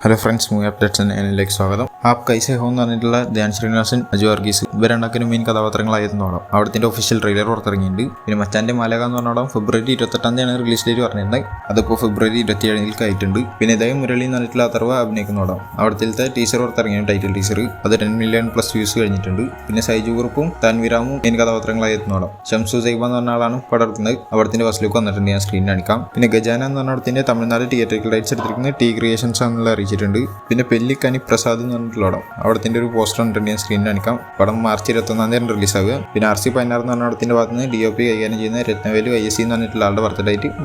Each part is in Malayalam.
हेलो फ्रेंड्स, मूवी अपडेट्स എന്നതിലേക്ക് സ്വാഗതം. ആപ്പ് കൈസെ ഹോ എന്ന് പറഞ്ഞിട്ടുള്ള ധ്യാൻ ശ്രീനിവാസൻ, അജു വർഗീസ് ഇവരുണ്ടാക്കുന്ന മെയിൻ കഥാപാത്രങ്ങളായിരുന്നു പടം. അവിടത്തിന്റെ ഒഫീഷ്യൽ ട്രെയിലർ പുറത്തിറങ്ങിയിട്ടുണ്ട്. പിന്നെ മച്ചാന്റെ മാലക എന്ന് പറഞ്ഞ പടം ഫെബ്രുവരി 28 റിലീസ് ഡേറ്റ് പറഞ്ഞിട്ടുണ്ട്. അതിപ്പോൾ ഫെബ്രുവരി 27 ആയിട്ടുണ്ട്. പിന്നെ ഇതേ മുരളി എന്ന് പറഞ്ഞിട്ടുള്ള അഥർവ അഭിനയിക്കുന്ന പടം. അവിടുത്തെ ടീസർ പുറത്തിറങ്ങിയ ടൈറ്റിൽ ടീസർ അത് 10 മില്യൺ പ്ലസ് വ്യൂസ് കഴിഞ്ഞിട്ടുണ്ട്. പിന്നെ സൈജു ഗ്രൂപ്പും താൻവിരാമും മെയിൻ കഥാപാത്രങ്ങളായിരുന്നു പടം. ഷംസു സൈബ എന്ന് പറഞ്ഞ ആളാണ് പടം എടുക്കുന്നത്. അവിടത്തിന്റെ ഫസ്റ്റ് ലുക്ക് വന്നിട്ടുണ്ട്, ഞാൻ സ്ക്രീനിൽ കാണിക്കാം. പിന്നെ ഗജാന എന്ന് പറഞ്ഞ പടത്തിന്റെ തമിഴ്നാട് തിയേറ്ററിക്കൽ റൈറ്റ്സ് എടുത്തിരിക്കുന്നത് ടി ക്രിയേഷൻസ് എന്നുള്ള അറിയിച്ചിട്ടുണ്ട്. പിന്നെ പെല്ലിക്കനി പ്രസാദ് എന്ന് പറഞ്ഞിട്ടുള്ള പടം, അവിടത്തിന്റെ ഒരു പോസ്റ്റർ ഉണ്ട്, ഞാൻ സ്ക്രീനിൽ കാണിക്കാം. പടം മാർച്ച് 21 റിലീസാവുക. പിന്നെ RC 16 എന്ന് പറഞ്ഞ പടത്തിന്റെ ഭാഗത്ത് നിന്ന് DOP കൈകാര്യം ചെയ്യുന്ന രത്നവേലു ISC എന്ന് പറഞ്ഞിട്ടുള്ള ആളുടെ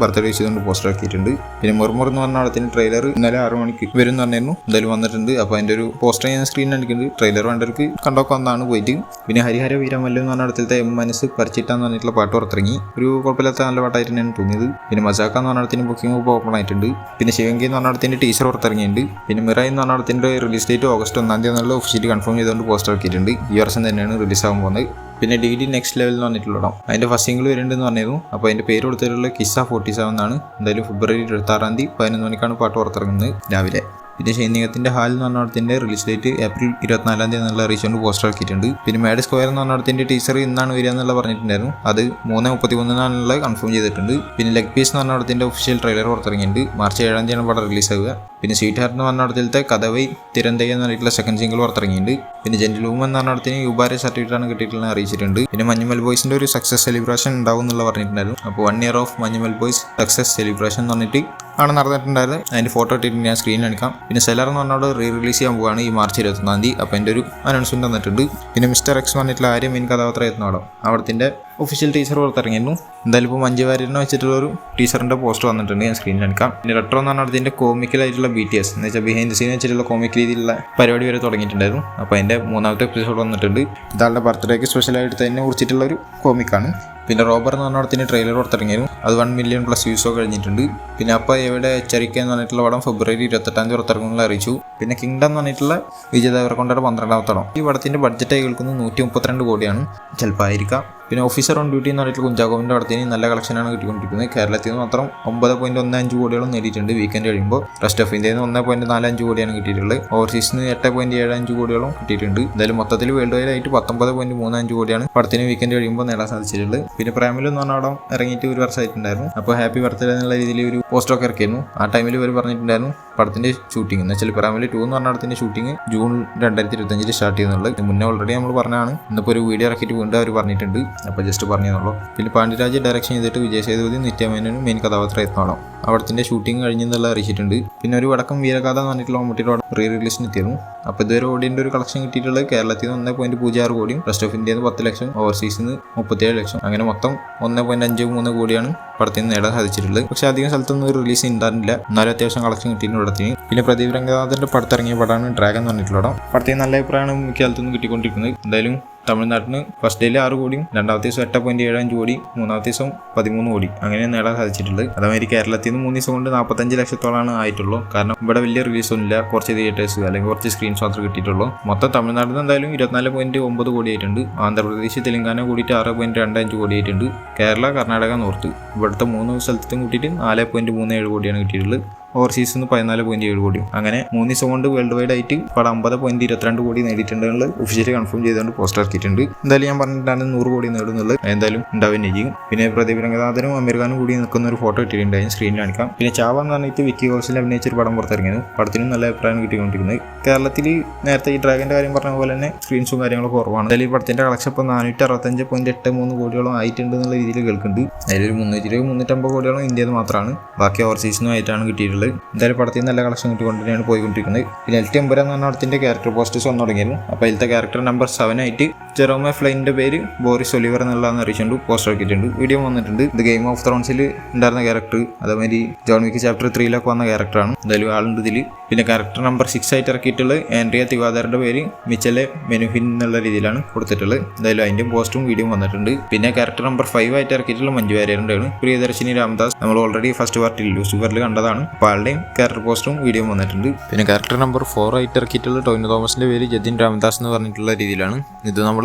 ബർത്ത്ഡേ വെച്ചുകൊണ്ട് പോസ്റ്റർ ആക്കിയിട്ടുണ്ട്. പിന്നെ മുർമുർ എന്ന് പറഞ്ഞ പടത്തിന്റെ ട്രെയിലർ ഇന്നലെ 6 മണിക്ക് വരും എന്ന് പറഞ്ഞിരുന്നു, എന്തായാലും വന്നിട്ടുണ്ട്. അപ്പോൾ അതിന്റെ ഒരു പോസ്റ്റർ ഞാൻ സ്ക്രീനിൽ കാണിക്കുന്നുണ്ട്. ട്രെയിലർ വേണ്ടവർക്ക് കണ്ടൊക്കെ വന്നാണ് പോയിട്ട്. പിന്നെ ഹരിഹര വീരമല്ലു എന്ന് പറഞ്ഞ പടത്തിലത്തെ മനസ്സ് പരിച്ചിട്ടാന്ന് പറഞ്ഞിട്ടുള്ള പാട്ട് പുറത്തിറങ്ങി. ഒരു കുഴപ്പമില്ലാത്ത നല്ല പാട്ടായിട്ട് തന്നെയാണ് തോന്നിയത്. പിന്നെ മസാക്ക എന്ന് പറഞ്ഞ പടത്തിന്റെ ബുക്കിംഗ് ഓപ്പൺ ആയിട്ടുണ്ട്. പിന്നെ ശിവങ്കി എന്ന് പറഞ്ഞ പടത്തിന്റെ ടീച്ചർ പുറത്തിറങ്ങിയിട്ടുണ്ട്. പിന്നെ മിറായി എന്ന് പറഞ്ഞ പടത്തിന്റെ റിലീസ് ഡേറ്റ് ഓഗസ്റ്റ് 1 എന്നുള്ള ഒഫീഷ്യലി കൺഫേം ചെയ്തുകൊണ്ട് പോസ്റ്റർ ആക്കിയിട്ടുണ്ട്. ഈ വർഷം തന്നെയാണ് റിലീസാകാൻ പോകുന്നത്. പിന്നെ DD നെക്സ്റ്റ് ലെവൽ എന്ന് പറഞ്ഞിട്ടുള്ള പടം, അതിന്റെ ഫസ്റ്റ് സിംഗിൾ വരുന്നുണ്ടെന്ന് പറഞ്ഞിരുന്നു. അപ്പോൾ അതിന്റെ പേര് കൊടുത്തിട്ടുള്ള കിസ്സ 47 എന്നാണ്. എന്തായാലും ഫെബ്രുവരി 26 11 മണിക്കാണ് പാട്ട് പുറത്തിറങ്ങുന്നത് രാവിലെ. പിന്നെ ഷൈനികത്തിന്റെ ഹാൽ എന്ന് പറഞ്ഞ പടത്തിന്റെ റിലീസ് ഡേറ്റ് ഏപ്രിൽ 24 എന്നുള്ള അറിയിച്ചുകൊണ്ട് പോസ്റ്റർ ആക്കിയിട്ടുണ്ട്. പിന്നെ മാഡ് സ്ക്വയർ എന്ന് പറഞ്ഞ പടത്തിന്റെ ടീച്ചർ ഇന്നാണ് വരിക എന്നുള്ള പറഞ്ഞിട്ടുണ്ടായിരുന്നു. അത് 3:31 കൺഫേം ചെയ്തിട്ടുണ്ട്. പിന്നെ ലെഗ് പീസ് എന്ന് പറഞ്ഞ പടത്തിന്റെ ഒഫീഷ്യൽ ട്രെയിലർ പുറത്തിറങ്ങിയിട്ടുണ്ട്. മാർച്ച് 7 പടം റിലീസ് ആവുക. പിന്നെ സ്വീറ്റ് ഹാർട്ട് എന്ന് പറഞ്ഞ പടത്തിലത്തെ കഥവൈ തിരന്തൈ എന്ന് പറഞ്ഞിട്ടുള്ള സെക്കൻഡ് സിംഗിൾ പുറത്തിറങ്ങിയിട്ടുണ്ട്. പിന്നെ ജെന്റിൽ വുമൻ എന്ന് പറഞ്ഞ പടത്തിന് യുബാരെ സർട്ടിഫിക്കറ്റാണ് കിട്ടിയിട്ടുള്ളത് അറിയിച്ചിട്ടുണ്ട്. പിന്നെ മഞ്ഞുമൽ ബോയ്സിന്റെ ഒരു സക്സസ് സെലിബ്രേഷൻ ഉണ്ടാവും എന്നുള്ള പറഞ്ഞിട്ടുണ്ടായിരുന്നു. അപ്പോൾ 1 year of Manjummel boys success celebration എന്ന് പറഞ്ഞിട്ട് ആണ് നടന്നിട്ടുണ്ടായത്. അതിന്റെ ഫോട്ടോ ഇട്ടിട്ട് ഞാൻ സ്ക്രീനിൽ കാണിക്കാം. പിന്നെ സെലർ എന്ന് പറഞ്ഞാൽ റിലീസ് ചെയ്യാൻ പോവുകയാണ് ഈ മാർച്ച് 21. അപ്പോൾ എൻ്റെ ഒരു അനൗൺസ്മെന്റ് വന്നിട്ടുണ്ട്. പിന്നെ മിസ്റ്റർ എക്സ് പറഞ്ഞിട്ടുള്ള ആര്യം മെയിൻ കഥാപാത്രമായിരുന്നു പടം. അവിടത്തിന്റെ ഒഫീഷ്യൽ ടീച്ചർ പുറത്തിറങ്ങിയിരുന്നു. എന്തായാലും ഇപ്പോൾ മഞ്ജു വാര്യറിനെ വെച്ചിട്ടുള്ള ഒരു ടീച്ചറിന്റെ പോസ്റ്റർ വന്നിട്ടുണ്ട്, ഞാൻ സ്ക്രീനിൽ കാണിക്കാം. പിന്നെ റെട്രോ എന്ന് പറഞ്ഞാൽ അതിന്റെ കോമിക്കലായിട്ടുള്ള BTS എന്ന് വെച്ചാൽ ബിഹൈൻഡ് ദ സീൻ വെച്ചിട്ടുള്ള കോമിക് രീതിയിലുള്ള പരിപാടി വരെ തുടങ്ങിയിട്ടുണ്ടായിരുന്നു. അപ്പോൾ അതിന്റെ 3ാമത്തെ എപ്പിസോഡ് വന്നിട്ടുണ്ട്. ഇതാളുടെ ബർത്ത്ഡേക്ക് സ്പെഷ്യലായിട്ട് തന്നെ കുറിച്ചിട്ടുള്ള ഒരു കോമിക്കാണ്. പിന്നെ റോബർ എന്ന് പറഞ്ഞ പടത്തിന് ട്രെയിലർ പുറത്തിറങ്ങിയിരുന്നു. അത് 1 മില്യൺ പ്ലസ് വ്യൂസോ കഴിഞ്ഞിട്ടുണ്ട്. പിന്നെ അപ്പോൾ എവിടെ എച്ചരിക്ക എന്ന് പറഞ്ഞിട്ടുള്ള പടം ഫെബ്രുവരി 28 പുറത്തിറങ്ങുമെന്ന് അറിയിച്ചു. പിന്നെ കിങ്ഡം എന്ന് പറഞ്ഞിട്ടുള്ള വിജയ് ദേവരകൊണ്ടയുടെ 12ാമത്തെ പടം. ഈ പടത്തിന്റെ ബഡ്ജറ്റായി കേൾക്കുന്നത് 132 കോടിയാണ്, ചിലപ്പോൾ ആയിരിക്കാം. പിന്നെ ഓഫീസർ ഓൺ ഡ്യൂട്ടി എന്ന് പറഞ്ഞിട്ടുള്ള കുഞ്ചാക്കോവിന്റെ പടത്തിന് നല്ല കളക്ഷനാണ് കിട്ടിക്കൊണ്ടിരിക്കുന്നത്. കേരളത്തിൽ നിന്ന് മാത്രം 9.15 കോടിയോളം നേടിയിട്ടുണ്ട് വീക്കെൻഡ് കഴിയുമ്പോൾ. റെസ്റ്റ് ഓഫ് ഇന്ത്യയിൽ നിന്ന് 1.45 കോടിയാണ് കിട്ടിയിട്ടുള്ളത്. ഓവർസീസിൽ നിന്ന് 8.75 കോടിയോളം കിട്ടിയിട്ടുണ്ട്. എന്തായാലും മൊത്തത്തിൽ വേൾഡ് വൈഡ് ആയിട്ട് 19.35 കോടിയാണ് പടത്തിന് വീക്കെൻഡ് കഴിയുമ്പോൾ നേടാൻ സാധിച്ചിട്ടുള്ളത്. പിന്നെ പ്രേമലു എന്ന് പറഞ്ഞ പടം ഇറങ്ങിയിട്ട് 1 വർഷമായിട്ടുണ്ടായിരുന്നു. അപ്പോൾ ഹാപ്പി ബർത്ത്ഡേ എന്നുള്ള രീതിയിൽ ഒരു പോസ്റ്ററൊക്കെ ഇറക്കിയിരുന്നു. ആ ടൈമിൽ ഇവർ പറഞ്ഞിട്ടുണ്ടായിരുന്നു പടത്തിന്റെ ഷൂട്ടിംഗ് എന്ന് വെച്ചാൽ പ്രേമലു 2 എന്ന് പറഞ്ഞ പടത്തിന്റെ ഷൂട്ടിംഗ് ജൂൺ 2025 സ്റ്റാർട്ട് ചെയ്യുന്നുള്ളത്. മുന്നേ ഓൾറെഡി നമ്മൾ പറഞ്ഞതാണ്. ഇന്നിപ്പോൾ ഒരു വീഡിയോ ഇറക്കിയിട്ട് വീണ്ടും അവർ പറഞ്ഞിട്ടുണ്ട്. അപ്പോൾ ജസ്റ്റ് പറഞ്ഞതെന്നുള്ളൂ. പിന്നെ പാണ്ഡ്യരാജ് ഡയറക്ഷൻ ചെയ്തിട്ട് വിജയ് സേതുപതി നിത്യമേനോനും മെയിൻ കഥാപാത്രമായിരുന്നു. അവിടത്തിന്റെ ഷൂട്ടിംഗ് കഴിഞ്ഞെന്നുള്ള അറിയിച്ചിട്ടുണ്ട്. പിന്നെ ഒരു വടക്കം വീരഗാഥ എന്ന് പറഞ്ഞിട്ടുള്ള മമ്മൂട്ടിയുടെ റീറിലീസിന് എത്തിയിരുന്നു. അപ്പോൾ ഇതുവരെ ഓടിയുടെ ഒരു കളക്ഷൻ കിട്ടിയിട്ടുള്ളത് കേരളത്തിൽ നിന്ന് 1.06 കോടിയും റെസ്റ്റ് ഓഫ് ഇന്ത്യയിൽ നിന്ന് 10 ലക്ഷം, ഓവർസീസിൽ നിന്ന് 37 ലക്ഷം, അങ്ങനെ മൊത്തം 1.53 കോടിയാണ് പടത്തിൽ നിന്ന് നേടാൻ സാധിച്ചിട്ടുള്ളത്. പക്ഷേ അധികം സ്ഥലത്തൊന്നും റിലീസ് ഉണ്ടായിരുന്നില്ല, എന്നാലും അത്യാവശ്യം കളക്ഷൻ കിട്ടിയിട്ടുണ്ട് പടത്തിന്. പിന്നെ പ്രദീപ് രംഗനാഥന്റെ പടത്തിറങ്ങിയ പടമാണ് ഡ്രാഗൺ എന്ന് പറഞ്ഞിട്ടുള്ള പടം. പടത്തിന് നല്ല അഭിപ്രായമാണ് മിക്ക സ്ഥലത്തൊന്നും കിട്ടിക്കൊണ്ടിരിക്കുന്നത്. എന്തായാലും തമിഴ്നാട്ടിന് ഫസ്റ്റ് ഡേയിൽ 6 കോടിയും 2ാമത്തെ ദിവസം 8.75 കോടി, 3ാമത്തെ ദിവസം 13 കോടി അങ്ങനെ നേടാൻ സാധിച്ചിട്ടുള്ളത്. അതേമാതിരി കേരളത്തിൽ നിന്ന് 3 ദിവസം കൊണ്ട് 45 ലക്ഷത്തോളമാണ് ആയിട്ടുള്ളൂ. കാരണം ഇവിടെ വലിയ റിലീസൊന്നുമില്ല, കുറച്ച് തിയേറ്റേഴ്സ് അല്ലെങ്കിൽ കുറച്ച് സ്ക്രീൻസ് മാത്രമേ കിട്ടിയിട്ടുള്ളൂ. മൊത്തം തമിഴ്നാട്ടിൽ നിന്ന് എന്തായാലും 24.9 കോടി ആയിട്ടുണ്ട്. ആന്ധ്രാപ്രദേശ്, തെലങ്കാന കൂടിയിട്ട് 6.25 കോടി ആയിട്ടുണ്ട്. കേരള, കർണാടക, നോർത്ത് ഇവിടുത്തെ 3 സ്ഥലത്തും കൂട്ടിയിട്ട് 4.37 കോടിയാണ് കിട്ടിയിട്ടുള്ളത്. ഓവർസീസിൽ നിന്ന് 14.7 കോടിയും. അങ്ങനെ 3 ദിവസം കൊണ്ട് വേൾഡ് വൈഡ് ആയിട്ട് പടം 50.22 കോടി നേടിയിട്ടുണ്ടെന്നുള്ളത് ഒഫീഷ്യലി കൺഫേം ചെയ്തുകൊണ്ട് പോസ്റ്റർ ആക്കിയിട്ടുണ്ട്. എന്തായാലും ഞാൻ പറഞ്ഞിട്ടാണ് 100 കോടി നേടുന്നുള്ളത്, എന്തായാലും ഉണ്ടാവുകയും. പിന്നെ പ്രദീപ് രംഗനാഥനും അമീർ ഖാനും കൂടി നിൽക്കുന്ന ഒരു ഫോട്ടോ ഇട്ടിട്ടുണ്ട്, ഞാൻ സ്ക്രീനിൽ കാണിക്കാം. പിന്നെ ചാവ എന്ന് പറഞ്ഞിട്ട് വിക്കി കൗശൽ അഭിനയിച്ചൊരു പടം പുറത്തിറങ്ങിയത്. പടത്തിനും നല്ല അഭിപ്രായം കിട്ടിക്കൊണ്ടിരിക്കുന്നത്. കേരളത്തിൽ നേരത്തെ ഈ ഡ്രാഗന്റെ കാര്യം പറഞ്ഞ പോലെ തന്നെ സ്ക്രീൻസും കാര്യങ്ങളൊക്കെ കുറവാണ്. എന്തായാലും ഈ പടത്തിന്റെ കളക്ഷൻ ഇപ്പോൾ 465.83 കോടിയോളം ആയിട്ടുണ്ട് എന്നുള്ള രീതിയിൽ കേൾക്കുന്നുണ്ട്. അതിലൊരു 350 കോടിയോളം ഇന്ത്യയിൽ മാത്രമാണ്, ബാക്കി ഓവർസീസിനും ആയിട്ടാണ് കിട്ടിയിട്ടുള്ളത്. എന്തായാലും പടത്തിൽ നല്ല കളക്ഷൻ കിട്ടിക്കൊണ്ടിരിക്കുകയാണ് പോയിക്കൊണ്ടിരിക്കുന്നത്. പിന്നെ LT എമ്പുരാൻ എന്ന് പറഞ്ഞ പടത്തിന്റെ ക്യാരക്ടർ പോസ്റ്റേഴ്സ് വന്നു തുടങ്ങിയിരുന്നു. അപ്പോൾ അതിലത്തെ ക്യാരക്ടർ നമ്പർ 7 ആയിട്ട് ജെറോമെ ഫ്ലൈൻ്റെ പേര് ബോറിസ് ഒലിവർ എന്നുള്ളതെന്ന് അറിയിച്ചുകൊണ്ട് പോസ്റ്റർ ആക്കിയിട്ടുണ്ട്. വീഡിയോ വന്നിട്ടുണ്ട്. ഇത് ഗെയിം ഓഫ് ത്രോൺസിൽ ഉണ്ടായിരുന്ന ക്യാരക്ടർ, അതേമാതിരി ജോൺ വിക്ക് ചാപ്റ്റർ 3 വന്ന ക്യാരക്ടറാണ്. എന്തായാലും ആളുണ്ട് ഇതിൽ. പിന്നെ ക്യാരക്ടർ നമ്പർ 6 ആയിട്ട് ഇറക്കിയിട്ടുള്ളത് ആൻഡ്രിയ തിവാദറിന്റെ പേര് മിച്ചലെ മെനുഹിൻ എന്നുള്ള രീതിയിലാണ് കൊടുത്തിട്ടുള്ളത്. എന്തായാലും അതിന്റെ പോസ്റ്റും വീഡിയോ വന്നിട്ടുണ്ട്. പിന്നെ ക്യാരക്ടർ നമ്പർ 5 ആയിട്ട് ഇറക്കിയിട്ടുള്ള മഞ്ജു വാര്യറിന്റെ ആണ്. പ്രിയദർശിനി രാംദാസ് നമ്മൾ ഓൾറെഡി ഫസ്റ്റ് പാർട്ടിൽ ലൂസിഫറിൽ കണ്ടതാണ്. അപ്പോൾ ആളുടെയും ക്യാരക്ടർ പോസ്റ്റും വീഡിയോ വന്നിട്ടുണ്ട്. പിന്നെ ക്യാരക്ടർ നമ്പർ 4 ആയിട്ട് ഇറക്കിയിട്ടുള്ള ടോവിനോ തോമസിന്റെ പേര് ജതിൻ രാംദാസ് എന്ന് പറഞ്ഞിട്ടുള്ള രീതിയിലാണ്. ഇത് നമ്മൾ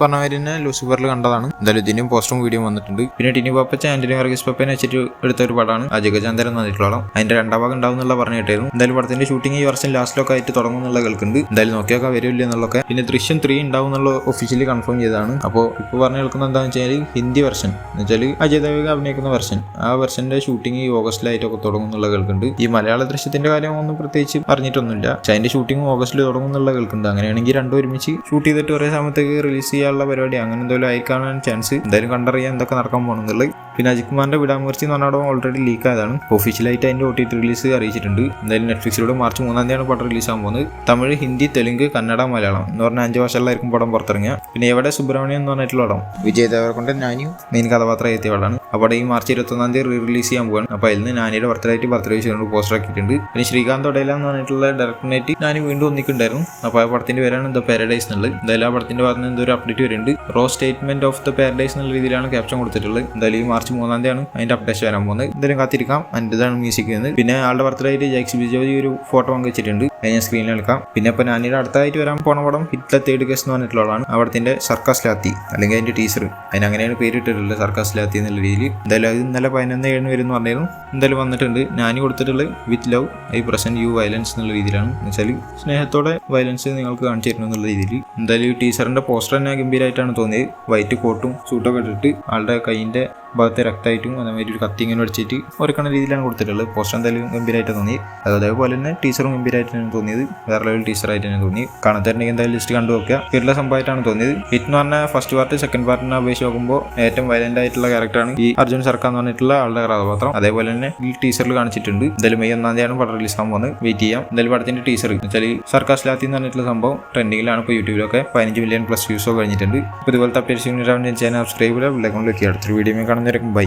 പറഞ്ഞ മാതിരി തന്നെ ലൂസിഫറിൽ കണ്ടതാണ്. എന്തായാലും ഇതിന്റെയും പോസ്റ്ററും വീഡിയോ വന്നിട്ടുണ്ട്. പിന്നെ ടിനി പാപ്പച്ച ആന്റണി വർഗീസ് പപ്പനെ വെച്ചിട്ട് എടുത്ത ഒരു പടമാണ് അജഗചാന്തരം വന്നിട്ടുള്ള. അതിന്റെ രണ്ടാം ഭാഗം ഉണ്ടാവും എന്നുള്ള പറഞ്ഞു കേട്ടായിരുന്നു. എന്തായാലും പടത്തിന്റെ ഷൂട്ടിംഗ് ഈ വർഷം ലാസ്റ്റിലൊക്കെ ആയിട്ട് തുടങ്ങും എന്നുള്ള കേൾക്കുന്നുണ്ട്. എന്തായാലും നോക്കിയൊക്കെ വരില്ല എന്നുള്ളതൊക്കെ. പിന്നെ ദൃശ്യം 3 ഉണ്ടാവും എന്നുള്ള ഒഫീഷ്യലി കൺഫേം ചെയ്തതാണ്. അപ്പോൾ ഇപ്പോൾ പറഞ്ഞു കേൾക്കുന്നത് എന്താണെന്ന് വെച്ചാൽ ഹിന്ദി വെർഷൻ എന്ന് വെച്ചാൽ അജയ് ദേവ്ഗൺ അഭിനയിക്കുന്ന വെർഷൻ, ആ വെർഷന്റെ ഷൂട്ടിംഗ് ഈ ഓഗസ്റ്റിലായിട്ടൊക്കെ തുടങ്ങും എന്നുള്ള കേൾക്കുന്നുണ്ട്. ഈ മലയാള ദൃശ്യത്തിന്റെ കാര്യം ഒന്നും പ്രത്യേകിച്ച് അറിഞ്ഞിട്ടൊന്നുമില്ല. പക്ഷെ അതിന്റെ ഷൂട്ടിംഗ് ഓഗസ്റ്റിൽ തുടങ്ങും എന്നുള്ള കേൾക്കുന്നുണ്ട്. അങ്ങനെയാണെങ്കിൽ രണ്ടും ഒരുമിച്ച് ഷൂട്ട് ചെയ്തിട്ട് ഒരേ സമയത്തേക്ക് റിലീസ് ചെയ്യാനുള്ള പരിപാടി അങ്ങനെ എന്തെങ്കിലും ആയിക്കാണാൻ ചാൻസ്. എന്തായാലും കണ്ടറിയാൻ എന്തൊക്കെ നടക്കാൻ പോകുന്നുള്ളത്. പിന്നെ അജിത് കുമാറിന്റെ വിടാമുയർച്ചി എന്ന് പറഞ്ഞാൽ ഓൾറെഡി ലീക്ക് ആയതാണ്. ഒഫീഷ്യലായിട്ട് അതിന്റെ OTT റിലീസ് അറിയിച്ചിട്ടുണ്ട്. എന്തായാലും നെറ്റ്ഫ്ലിക്സിലൂടെ മാർച്ച് 3 പടം റിലീസാകാൻ പോകുന്നത്. തമിഴ്, ഹിന്ദി, തെലുങ്ക്, കന്നഡ, മലയാളം എന്ന് പറഞ്ഞാൽ 5 ഭാഷകളിലായിരിക്കും പടം പുറത്തിറങ്ങിയ. പിന്നെ എവിടെ സുബ്രഹ്മണ്യം എന്ന് പറഞ്ഞിട്ടുള്ള പടം വിജയ് ദേവരകൊണ്ട നാനിയും മെയിൻ കഥാപാത്രം എത്തിയ പടമാണ്. അവിടെ ഈ മാർച്ച് 21 റിലീസ് ചെയ്യാൻ പോകാൻ. അപ്പോൾ അതിൽ നിന്ന് നാനിയുടെ ബർത്ത്ഡേ വെച്ചുകൊണ്ട് പോസ്റ്റർ ആക്കിയിട്ടുണ്ട്. പിന്നെ ശ്രീകാന്ത് ഒഡേല എന്ന് പറഞ്ഞിട്ടുള്ള ഡയറക്ടറിനായിട്ട് നാനി വീണ്ടും ഒന്നിക്കുണ്ടായിരുന്നു. അപ്പോൾ ആ പടത്തിന്റെ പേരാണ് ദ പാരഡൈസ് എന്നുള്ളത്. എന്തായാലും ആ പടത്തിന്റെ ഭാഗത്ത് നിന്ന് എന്തൊരു അപ്ഡേറ്റ് വരുന്നുണ്ട്. Raw statement of the paradise എന്നുള്ള രീതിയിലാണ് ക്യാപ്ഷൻ കൊടുത്തിട്ടുള്ളത്. എന്തായാലും ഈ മാർച്ച് 3 അതിന്റെ അപ്ഡേഷൻ വരാൻ പോകുന്നത്. എന്തായാലും കാത്തിരിക്കാം. അതിൻ്റെതാണ് മ്യൂസിക് ചെയ്യുന്നത്. പിന്നെ ആളുടെ ബർത്ത്ഡേ ആയിട്ട് ജാക്സി ബിജോജി ഒരു ഫോട്ടോ പങ്കുവച്ചിട്ടുണ്ട്. അത് ഞാൻ സ്ക്രീനിൽ എടുക്കാം. പിന്നെ ഇപ്പോൾ നാനിയുടെ അടുത്തായിട്ട് വരാൻ പോണ പടം ഹിറ്റ്ലർ തേർഡ് കേസ് എന്ന് പറഞ്ഞിട്ടുള്ളതാണ്. അവിടത്തിന്റെ സർക്കാസ് ലാത്തി അല്ലെങ്കിൽ അതിന്റെ ടീച്ചർ, അതിനങ്ങനെയാണ് പേരിട്ടിട്ടുള്ളത്, സർക്കാസ് ലാത്തി എന്നുള്ള രീതിയിൽ. എന്തായാലും അത് ഇന്നലെ 11/7 വരുമെന്ന് പറഞ്ഞായിരുന്നു. എന്തായാലും വന്നിട്ടുണ്ട്. നാനി കൊടുത്തിട്ടുള്ളത് with love I present you violence എന്നുള്ള രീതിയിലാണ്. എന്ന് വെച്ചാൽ സ്നേഹത്തോടെ വയലൻസ് നിങ്ങൾക്ക് കാണിച്ചു തരുന്നു എന്നുള്ള രീതിയിൽ. എന്തായാലും ഈ ടീച്ചറിന്റെ പോസ്റ്റർ തന്നെ ഗംഭീരമായിട്ടാണ് തോന്നിയത്. വൈറ്റ് കോട്ടും സൂട്ടൊക്കെ ഇട്ടിട്ട് ആളുടെ കൈയിന്റെ ഭാഗത്തെ രക്തമായിട്ടും അതേമാതിരി ഒരു കത്തി ഇങ്ങനെ അടിച്ചിട്ട് ഒരുക്കണ രീതിയിലാണ് കൊടുത്തിട്ടുള്ളത്. പോസ്റ്റർ എന്തായാലും ഗംഭീരമായിട്ട് തോന്നി. അതേപോലെ തന്നെ ടീച്ചറും ഗംഭീരമായിട്ടാണ് തോന്നിയത്. വേറെ ലെവൽ ടീച്ചറായിട്ടാണ് തോന്നി. കാണാത്തവരുണ്ടെങ്കിൽ എന്തായാലും ലിസ്റ്റ് കണ്ടു നോക്കുക. വീട്ടിലെ സംഭവമായിട്ടാണ് തോന്നിയത്. ഹിറ്റ് എന്ന് പറഞ്ഞാൽ ഫസ്റ്റ് പാർട്ട് സെക്കൻഡ് പാർട്ടിനെ അപേക്ഷിച്ച് നോക്കുമ്പോൾ ഏറ്റവും വയലന്റ് ആയിട്ടുള്ള ക്യാരക്ടറാണ് ഈ അർജുൻ സർക്കാർ എന്ന് പറഞ്ഞിട്ടുള്ള ആളുടെ കഥാപാത്രം. അതേപോലെ തന്നെ ഈ ടീച്ചറിൽ കാണിച്ചിട്ടുണ്ട്. എന്തായാലും May 1 പടം റിലീസ് ആകാൻ പോകുന്നത്. വെയിറ്റ് ചെയ്യാം. എന്തായാലും പടത്തിന്റെ ടീച്ചർ വെച്ചാൽ സർക്കാസ് ലാത്തി എന്ന് പറഞ്ഞിട്ടുള്ള സംഭവം ട്രെൻഡിങ്ങിലാണ്. ഇപ്പോൾ യൂട്യൂബിലൊക്കെ 15 മില്യൺ+ വ്യൂസോ കഴിഞ്ഞിട്ടുണ്ട്. ഇപ്പോൾ ഇതുപോലത്തെ അപ്ഡേറ്റ്സ് ചാനൽ സബ്സ്ക്രൈബ് ചെയ്യുക. അടുത്തൊരു വീഡിയോ കാണുന്നവരേക്കും ബൈ.